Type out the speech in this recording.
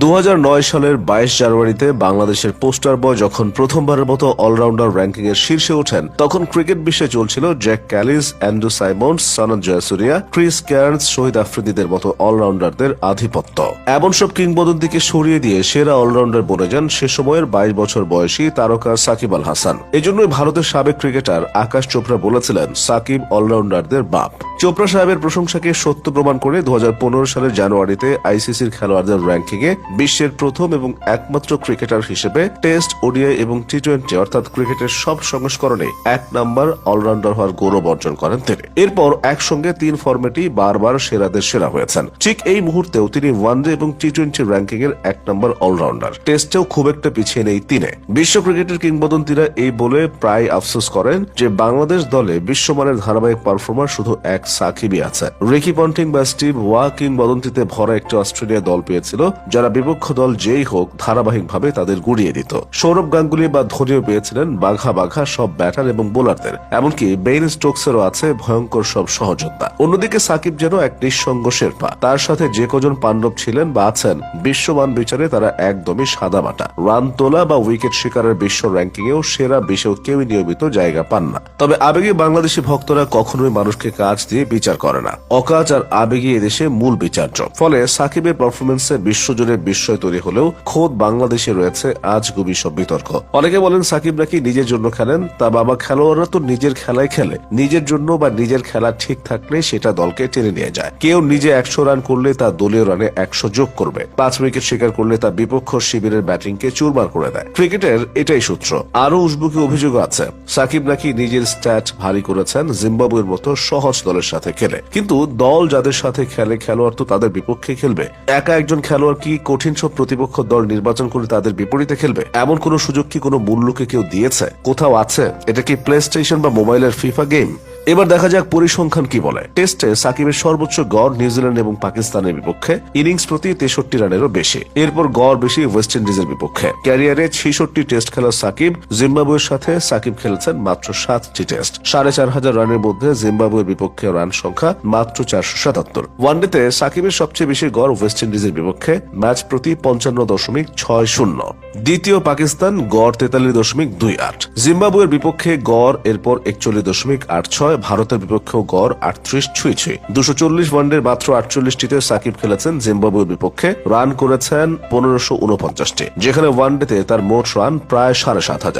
2009 সালের 22 জানুয়ারিতে বাংলাদেশের পোস্টার বয় যখন প্রথমবারের মতো অলরাউন্ডার র্যাঙ্কিং এর শীর্ষে ওঠেন, তখন ক্রিকেট বিশ্বে চলছিল জ্যাক ক্যালিস, অ্যান্ড্রু সাইমন্স, সনদ জয়াসুরিয়া, ক্রিস কেয়ার্নস, শহীদ আফ্রিদিদের মতো অলরাউন্ডারদের আধিপত্য। এমন সব কিংবদন্তিকে সরিয়ে দিয়ে সেরা অলরাউন্ডার বনে যান সে সময়ের 22 বছর বয়সী তারকা সাকিব আল হাসান। এজন্যই ভারতের সাবেক ক্রিকেটার আকাশ চোপড়া বলেছিলেন, সাকিব অলরাউন্ডারদের বাপ। চোপড়া সাহেবের প্রশংসাকে সত্য প্রমাণ করে 2015 সালের জানুয়ারিতে আইসিসির খেলোয়াড়দের র্যাঙ্কিং এ বিশ্বের প্রথম এবং একমাত্র ক্রিকেটার হিসেবে টেস্ট, ওডিআই এবং টি-20 অর্থাৎ ক্রিকেটের সব সংস্করণে 1 নম্বর অলরাউন্ডার হওয়ার গৌরব অর্জন করেন তিনি। এরপর একসঙ্গে 3 ফরম্যাটেই বারবার সেরাদের সেরা হয়েছেন। ঠিক এই মুহূর্তেও তিনি ওয়ানডে এবং টি-20 র্যাঙ্কিং এর 1 নম্বর অলরাউন্ডার। টেস্টেও খুব একটা পিছিয়ে নেই তিনি। বিশ্ব ক্রিকেটের কিংবদন্তিরা এই বলে প্রায় আফসোস করেন যে বাংলাদেশ দলে বিশ্বমানের ধারাবাহিক পারফর্মার শুধু এক সাকিবই আছে। রিকি পন্টিং বা স্টিভ ওয়া কিংবদন্তিতে ভরা একটি অস্ট্রেলিয়া দল পেয়েছিল, যারা বিপক্ষ দল যেই হোক ধারাবাহিকভাবে তাদের গুড়িয়ে দিত। সৌরভ গাঙ্গুলি বা ধোনিও পেয়েছিলেন বাঘা বাঘা সব ব্যাটার এবং বোলারদের। এমনকি বেইন স্টোকসেরও আছে ভয়ঙ্কর সব সহযোদ্ধা। অন্যদিকে সাকিব যেন এক নিঃসঙ্গ শেরপা। তার সাথে যে কজন পাণ্ডব ছিলেন বা আছেন, বিশ্বমান বিচারে তারা একদমই সাদামাটা। রান তোলা বা উইকেট শিকারের বিশ্ব র্যাঙ্কিং এও সেরা 20 কেউই নিয়মিত জায়গা পান না। তবে আবেগী বাংলাদেশি ভক্তরা কখনোই মানুষকে কাজ দিয়ে বিচার করে না। অকাজ আর আবেগী এদেশে মূল বিচার্য। ফলে সাকিবের পারফরমেন্সে বিশ্বজুড়ে বিস্ময় তৈরি হলেও খোদ বাংলাদেশে রয়েছে আজগুবি সব বিতর্ক। অনেকে বলেন সাকিব নাকি নিজের জন্য খেলেন, তা বাবা খেলোয়াড়রা তো নিজের খেলায় খেলে। নিজের জন্য বা নিজের খেলা ঠিক থাকলে সেটা দলকে টেনে নিয়ে যায়। কেউ নিজে 100 রান করলে তা দলীয় রানে 100 যোগ করবে। 5 উইকেট শিকার করলে তা বিপক্ষ শিবিরের ব্যাটিংকে চুরমার করে দেয়। ক্রিকেটের এটাই সূত্র। আরো উসবুকি অভিযোগ আছে, সাকিব নাকি নিজের স্ট্যাট ভারী করেছেন জিম্বাবুয়ের মতো সহজ দলের সাথে খেলে। কিন্তু দল যাদের সাথে খেলে, খেলোয়াড় তো তাদের বিপক্ষে খেলবে। একা একজন খেলোয়াড় কি কঠিন সব প্রতিপক্ষ দল নির্বাচন করে তাদের বিপরীতে খেলবে? এমন কোন সুযোগ কি কোনো মূল্যকে কেউ দিয়েছে? কোথাও আছে? এটা কি প্লে স্টেশন বা মোবাইলের ফিফা গেম? এবার দেখা যাক পরিসংখ্যান কি বলে। টেস্টে সাকিবের সর্বোচ্চ গড় নিউজিল্যান্ড এবং পাকিস্তানের বিপক্ষে, ইনিংস প্রতি 63 রানেরও বেশি। এরপর গড় বেশি ওয়েস্ট ইন্ডিজের বিপক্ষে। ক্যারিয়ারে 66 টেস্ট খেলা সাকিব। জিম্বাবুয়ের সাথে সাকিব খেলেছেন মাত্র 7টি টেস্ট। 4500 রানের মধ্যে জিম্বাবুয়ের বিপক্ষে রান সংখ্যা মাত্র 477। ওয়ানডেতে সাকিবের সবচেয়ে বেশি গড় ওয়েস্ট ইন্ডিজের বিপক্ষে, ম্যাচ প্রতি 55.60। দ্বিতীয় পাকিস্তান, গড় 43.28। জিম্বাবুয়ের বিপক্ষে গড় এরপর 41.86। ভারতের বিপক্ষেও গড় 38 ছুঁই। 240 ওয়ানডের মাত্র 48টিতে সাকিব খেলেছেন জিম্বাবুয়ের বিপক্ষে, রান করেছেন 1549টি, যেখানে ওয়ানডেতে তার মোট রান প্রায় 7500।